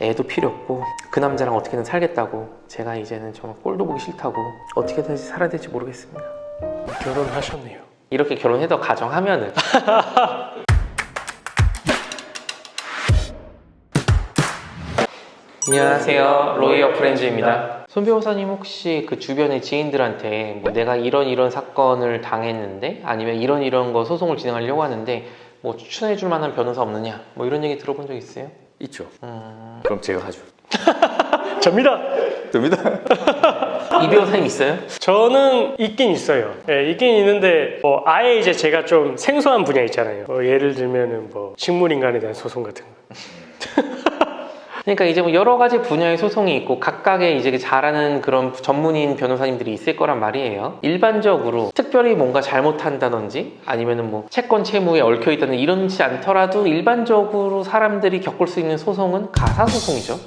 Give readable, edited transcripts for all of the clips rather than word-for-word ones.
애도 필요 없고 그 남자랑 어떻게든 살겠다고 제가 이제는 정말 꼴도 보기 싫다고 어떻게든지 살아야 될지 모르겠습니다. 결혼하셨네요. 이렇게 결혼해서 가정하면은 안녕하세요, 로이어 프렌즈입니다. 손 변호사님, 혹시 그 주변의 지인들한테 뭐 내가 이런 사건을 당했는데 아니면 이런 거 소송을 진행하려고 하는데 뭐 추천해 줄 만한 변호사 없느냐 뭐 이런 얘기 들어본 적 있어요? 있죠. 그럼 제가 하죠. 접니다. 됩니다. 이 변호사님 있어요? 저는 있긴 있어요. 네, 있긴 있는데 뭐 아예 이제 제가 좀 생소한 분야 있잖아요. 예를 들면은 뭐 식물인간에 대한 소송 같은 거. 그러니까 이제 뭐 여러 가지 분야의 소송이 있고 각각의 이제 잘하는 그런 전문인 변호사님들이 있을 거란 말이에요. 일반적으로 특별히 뭔가 잘못한다든지 아니면은 뭐 채권 채무에 얽혀 있다는 이런지 않더라도 일반적으로 사람들이 겪을 수 있는 소송은 가사소송이죠.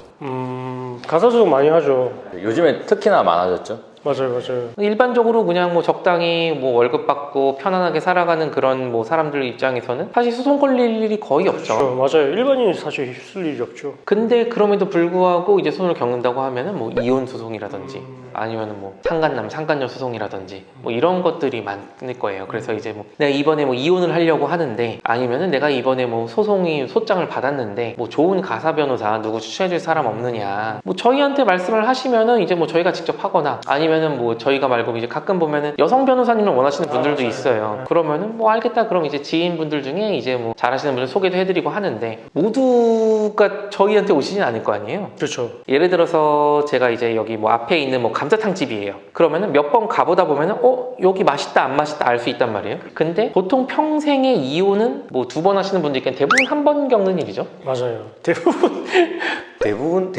가사소송 많이 하죠. 요즘에 특히나 많아졌죠. 맞아요. 일반적으로 그냥 뭐 적당히 뭐 월급 받고 편안하게 살아가는 그런 뭐 사람들 입장에서는 사실 소송 걸릴 일이 거의 없죠. 그렇죠. 맞아요. 일반인이 사실 힘쓸 일이 없죠. 근데 그럼에도 불구하고 이제 소송을 겪는다고 하면은 뭐 이혼 소송이라든지 아니면은 뭐 상간남 상간녀 소송이라든지 뭐 이런 것들이 많을 거예요. 그래서 이제 뭐 내가 이번에 뭐 이혼을 하려고 하는데 아니면은 내가 이번에 뭐 소장을 받았는데 뭐 좋은 가사 변호사 누구 추천해줄 사람 없느냐 뭐 저희한테 말씀을 하시면은 이제 뭐 저희가 직접 하거나 아니면은 뭐 저희가 말고 이제 가끔 보면은 여성 변호사님을 원하시는 분들도 있어요. 그러면은 뭐 알겠다 그럼 이제 지인분들 중에 이제 뭐 잘하시는 분들 소개도 해드리고 하는데 모두가 저희한테 오시진 않을 거 아니에요. 그렇죠. 예를 들어서 제가 이제 여기 뭐 앞에 있는 뭐 감자탕 집이에요. 그러면은 몇 번 가보다 보면은 여기 맛있다 안 맛있다 알 수 있단 말이에요. 근데 보통 평생의 이혼은 뭐 2번 하시는 분들 있겠는데 대부분 한 번 겪는 일이죠. 맞아요. 대부분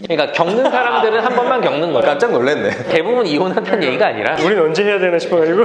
그러니까 겪는 사람들은 한 번만 겪는 거예요. 깜짝 놀랐네. 대부분 이혼한다는 얘기가 아니라 우린 언제 해야 되나 싶어가지고.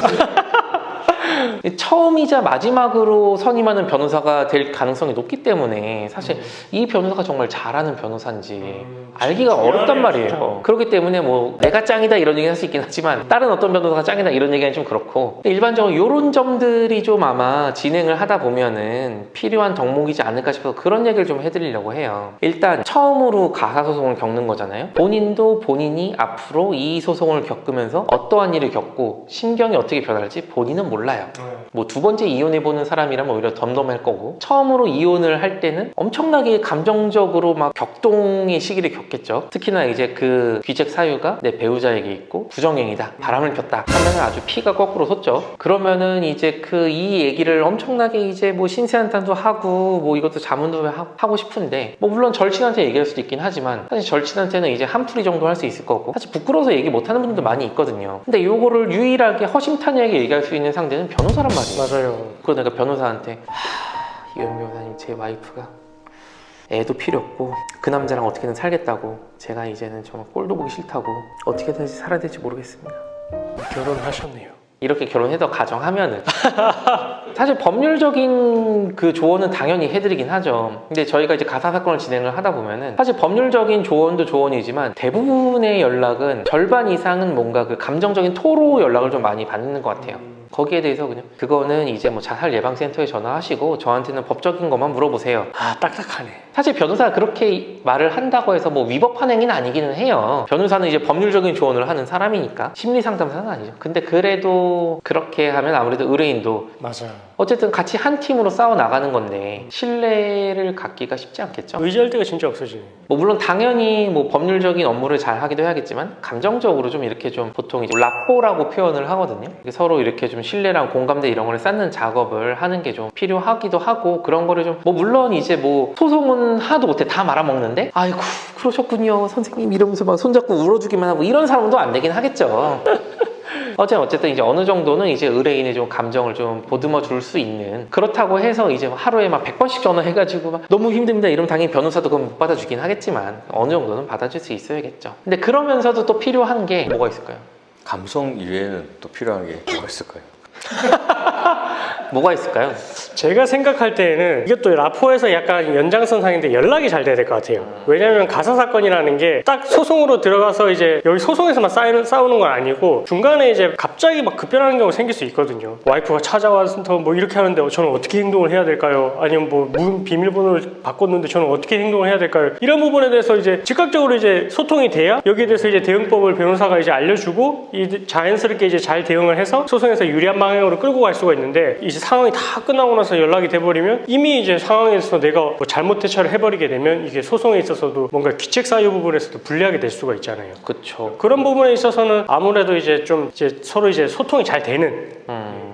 처음이자 마지막으로 선임하는 변호사가 될 가능성이 높기 때문에 사실 이 변호사가 정말 잘하는 변호사인지 알기가 어렵단 말이에요. 그렇기 때문에 뭐 내가 짱이다 이런 얘기 할 수 있긴 하지만 다른 어떤 변호사가 짱이다 이런 얘기는 좀 그렇고 일반적으로 이런 점들이 좀 아마 진행을 하다 보면은 필요한 덕목이지 않을까 싶어서 그런 얘기를 좀 해드리려고 해요. 일단 처음으로 가사소송을 겪는 거잖아요. 본인도 본인이 앞으로 이 소송을 겪으면서 어떠한 일을 겪고 심경이 어떻게 변할지 본인은 몰라요. 뭐 2번째 이혼해보는 사람이라면 오히려 덤덤할 거고 처음으로 이혼을 할 때는 엄청나게 감정적으로 막 격동의 시기를 겪겠죠. 특히나 이제 그 귀책 사유가 내 배우자에게 있고 부정행위다 바람을 폈다 하면 아주 피가 거꾸로 솟죠. 그러면은 이제 이 얘기를 엄청나게 이제 뭐 신세한탄도 하고 뭐 이것도 자문도 하고 싶은데 뭐 물론 절친한테 얘기할 수도 있긴 하지만 사실 절친한테는 이제 한풀이 정도 할 수 있을 거고 사실 부끄러워서 얘기 못하는 분들도 많이 있거든요. 근데 요거를 유일하게 허심탄회하게 얘기할 수 있는 상대는 변호사란 말이에요. 맞아요. 그래서 내가 변호사한테 이현 변호사님 제 와이프가 애도 필요 없고 그 남자랑 어떻게든 살겠다고 제가 이제는 정말 꼴도 보기 싫다고 어떻게든지 살아야 될지 모르겠습니다. 결혼하셨네요. 이렇게 결혼해서 가정하면은 사실 법률적인 그 조언은 당연히 해드리긴 하죠. 근데 저희가 이제 가사 사건을 진행을 하다 보면은 사실 법률적인 조언도 조언이지만 대부분의 연락은 절반 이상은 뭔가 그 감정적인 토로 연락을 좀 많이 받는 것 같아요. 거기에 대해서 그냥 그거는 이제 뭐 자살 예방센터에 전화하시고 저한테는 법적인 것만 물어보세요. 딱딱하네. 사실 변호사가 그렇게 말을 한다고 해서 뭐 위법한 행위는 아니기는 해요. 변호사는 이제 법률적인 조언을 하는 사람이니까 심리상담사는 아니죠. 근데 그래도 그렇게 하면 아무래도 의뢰인도 맞아요. 어쨌든 같이 한 팀으로 싸워 나가는 건데 신뢰를 갖기가 쉽지 않겠죠. 의지할 때가 진짜 없어지네. 뭐 물론 당연히 뭐 법률적인 업무를 잘 하기도 해야겠지만 감정적으로 좀 이렇게 좀 보통 이제 라포라고 표현을 하거든요. 서로 이렇게 좀 신뢰랑 공감대 이런 거를 쌓는 작업을 하는 게 좀 필요하기도 하고 그런 거를 좀 뭐 물론 이제 뭐 소송은 하나도 못해 다 말아먹는데 아이고 그러셨군요 선생님 이러면서 막 손잡고 울어주기만 하고 이런 사람도 안 되긴 하겠죠. 어쨌든 이제 어느 정도는 이제 의뢰인의 좀 감정을 좀 보듬어 줄 수 있는 그렇다고 해서 이제 하루에 막 100번씩 전화해가지고 막 너무 힘듭니다 이러면 당연히 변호사도 그건 못 받아주긴 하겠지만 어느 정도는 받아줄 수 있어야겠죠. 근데 그러면서도 또 필요한 게 뭐가 있을까요? 감성 이외에는 또 필요한 게 뭐가 있을까요? 뭐가 있을까요? 제가 생각할 때에는 이것도 라포에서 약간 연장선상인데 연락이 잘 돼야 될 것 같아요. 왜냐하면 가사 사건이라는 게 딱 소송으로 들어가서 이제 여기 소송에서만 싸우는 건 아니고 중간에 이제 갑자기 막 급변하는 경우가 생길 수 있거든요. 와이프가 찾아와서 뭐 이렇게 하는데 저는 어떻게 행동을 해야 될까요? 아니면 뭐 비밀번호를 바꿨는데 저는 어떻게 행동을 해야 될까요? 이런 부분에 대해서 이제 즉각적으로 이제 소통이 돼야 여기에 대해서 이제 대응법을 변호사가 이제 알려주고 자연스럽게 이제 잘 대응을 해서 소송에서 유리한 방향으로 끌고 갈 수가 있는데 이제 상황이 다 끝나고 나서 연락이 돼버리면 이미 이제 상황에서 내가 뭐 잘못 대처를 해버리게 되면 이게 소송에 있어서도 뭔가 귀책 사유 부분에서도 불리하게 될 수가 있잖아요. 그쵸. 그런 부분에 있어서는 아무래도 이제 좀 이제 서로 이제 소통이 잘 되는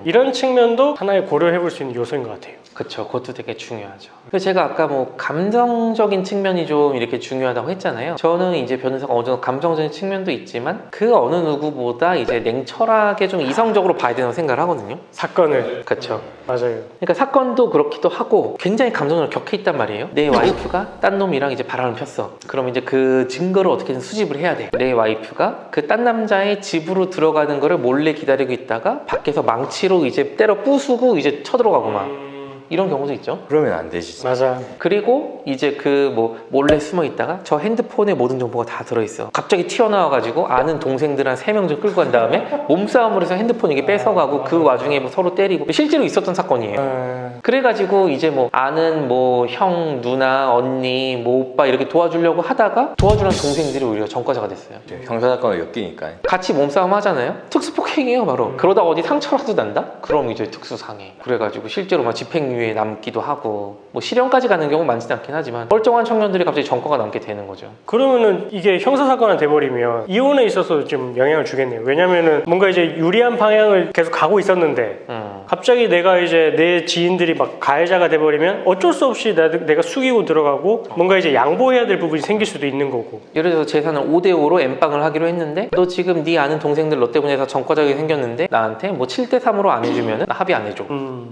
이런 측면도 하나의 고려해 볼 수 있는 요소인 것 같아요. 그쵸. 그것도 되게 중요하죠. 그래서 제가 아까 뭐 감정적인 측면이 좀 이렇게 중요하다고 했잖아요. 저는 이제 변호사가 어느 정도 감정적인 측면도 있지만 그 어느 누구보다 이제 냉철하게 좀 이성적으로 봐야 된다고 생각을 하거든요. 사건을. 그쵸. 맞아요. 그러니까 사건도 그렇기도 하고 굉장히 감정적으로 격해 있단 말이에요. 내 와이프가 딴 놈이랑 이제 바람을 폈어. 그럼 이제 그 증거를 어떻게든 수집을 해야 돼. 내 와이프가 그 딴 남자의 집으로 들어가는 거를 몰래 기다리고 있다가 밖에서 망치로 이제 때려 부수고 이제 쳐들어가고 막 이런 경우도 있죠. 그러면 안 되지. 맞아. 그리고 이제 그 뭐 몰래 숨어 있다가 저 핸드폰에 모든 정보가 다 들어있어. 갑자기 튀어나와가지고 아는 동생들 한 3명 좀 끌고 간 다음에 몸싸움을 해서 핸드폰 이게 뺏어가고 그 와중에 뭐 서로 때리고 실제로 있었던 사건이에요. 그래가지고 이제 뭐 아는 뭐 형, 누나, 언니, 뭐 오빠 이렇게 도와주려고 하다가 도와주는 동생들이 오히려 전과자가 됐어요. 형사사건을 엮이니까. 같이 몸싸움 하잖아요. 특수폭행이에요 바로. 그러다 어디 상처라도 난다? 그럼 이제 특수상해. 그래가지고 실제로 막 집행유예 남기도 하고 뭐 실형까지 가는 경우 많지는 않긴 하지만 멀쩡한 청년들이 갑자기 전과가 남게 되는 거죠. 그러면은 이게 형사사건이 돼버리면 이혼에 있어서 좀 영향을 주겠네요. 왜냐면은 뭔가 이제 유리한 방향을 계속 가고 있었는데 갑자기 내가 이제 내 지인들이 막 가해자가 돼버리면 어쩔 수 없이 내가 숙이고 들어가고 뭔가 이제 양보해야 될 부분이 생길 수도 있는 거고. 예를 들어서 재산을 5대5로 엠빵을 하기로 했는데 너 지금 네 아는 동생들 너 때문에 다 전과자가 생겼는데 나한테 뭐 7대3으로 안 해주면은 나 합의 안 해줘.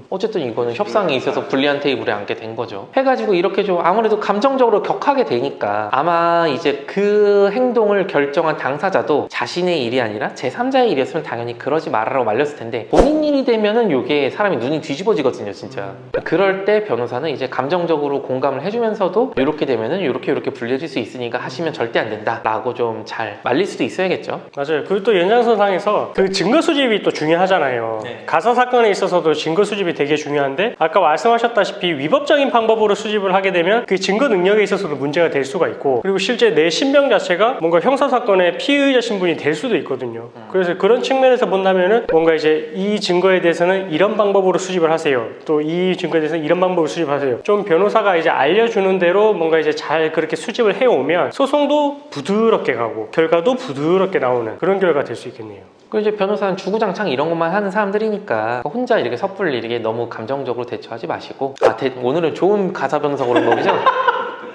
어쨌든 이거는 협상이 있어서 불리한 테이블에 앉게 된 거죠. 해가지고 이렇게 좀 아무래도 감정적으로 격하게 되니까 아마 이제 그 행동을 결정한 당사자도 자신의 일이 아니라 제3자의 일이었으면 당연히 그러지 말아라고 말렸을 텐데 본인 일이 되면은 요게 사람이 눈이 뒤집어지거든요 진짜. 그럴 때 변호사는 이제 감정적으로 공감을 해주면서도 이렇게 되면은 이렇게 불리해질 수 있으니까 하시면 절대 안 된다 라고 좀 잘 말릴 수도 있어야겠죠. 맞아요. 그리고 또 연장선상에서 그 증거 수집이 또 중요하잖아요. 네. 가사 사건에 있어서도 증거 수집이 되게 중요한데 아까 말씀하셨다시피 위법적인 방법으로 수집을 하게 되면 그 증거 능력에 있어서도 문제가 될 수가 있고 그리고 실제 내 신병 자체가 뭔가 형사사건의 피의자 신분이 될 수도 있거든요. 그래서 그런 측면에서 본다면은 뭔가 이제 이 증거에 대해서는 이런 방법으로 수집을 하세요. 또 이 증거에 대해서는 이런 방법으로 수집하세요. 좀 변호사가 이제 알려주는 대로 뭔가 이제 잘 그렇게 수집을 해오면 소송도 부드럽게 가고 결과도 부드럽게 나오는 그런 결과가 될 수 있겠네요. 그리고 이제 변호사는 주구장창 이런 것만 하는 사람들이니까 혼자 이렇게 섣불리 이렇게 너무 감정적으로 대처하지 마시고 오늘은 좋은 가사 변호사 그런 거죠?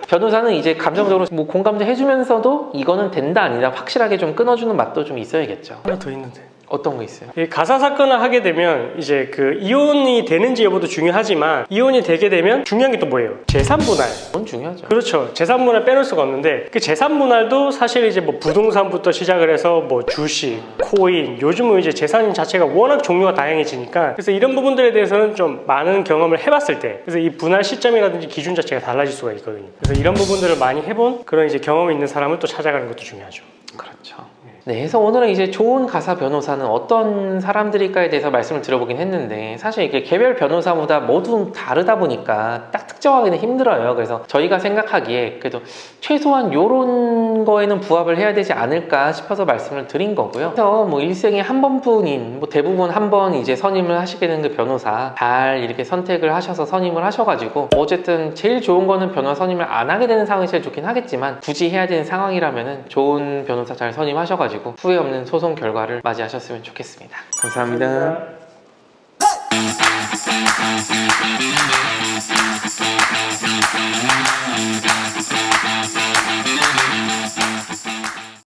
변호사는 이제 감정적으로 뭐 공감도 해주면서도 이거는 된다 아니다 확실하게 좀 끊어주는 맛도 좀 있어야겠죠. 하나 더 있는데 어떤 거 있어요? 이 가사 사건을 하게 되면 이제 그 이혼이 되는지 여부도 중요하지만 이혼이 되게 되면 중요한 게 또 뭐예요? 재산 분할. 그건 중요하죠. 그렇죠. 재산 분할 빼놓을 수가 없는데 그 재산 분할도 사실 이제 뭐 부동산부터 시작을 해서 뭐 주식, 코인 요즘은 이제 재산 자체가 워낙 종류가 다양해지니까 그래서 이런 부분들에 대해서는 좀 많은 경험을 해봤을 때 그래서 이 분할 시점이라든지 기준 자체가 달라질 수가 있거든요. 그래서 이런 부분들을 많이 해본 그런 이제 경험이 있는 사람을 또 찾아가는 것도 중요하죠. 그렇죠. 네, 그래서 오늘은 이제 좋은 가사 변호사는 어떤 사람들일까에 대해서 말씀을 드려보긴 했는데 사실 이게 개별 변호사마다 모두 다르다 보니까 딱 특정하기는 힘들어요. 그래서 저희가 생각하기에 그래도 최소한 요런 거에는 부합을 해야 되지 않을까 싶어서 말씀을 드린 거고요. 그래서 뭐 일생에 한 번뿐인 뭐 대부분 한 번 이제 선임을 하시게 된 그 변호사 잘 이렇게 선택을 하셔서 선임을 하셔가지고 어쨌든 제일 좋은 거는 변호사 선임을 안 하게 되는 상황이 제일 좋긴 하겠지만 굳이 해야 되는 상황이라면은 좋은 변호사 잘 선임하셔가지고 후회 없는 소송 결과를 맞이하셨으면 좋겠습니다. 감사합니다.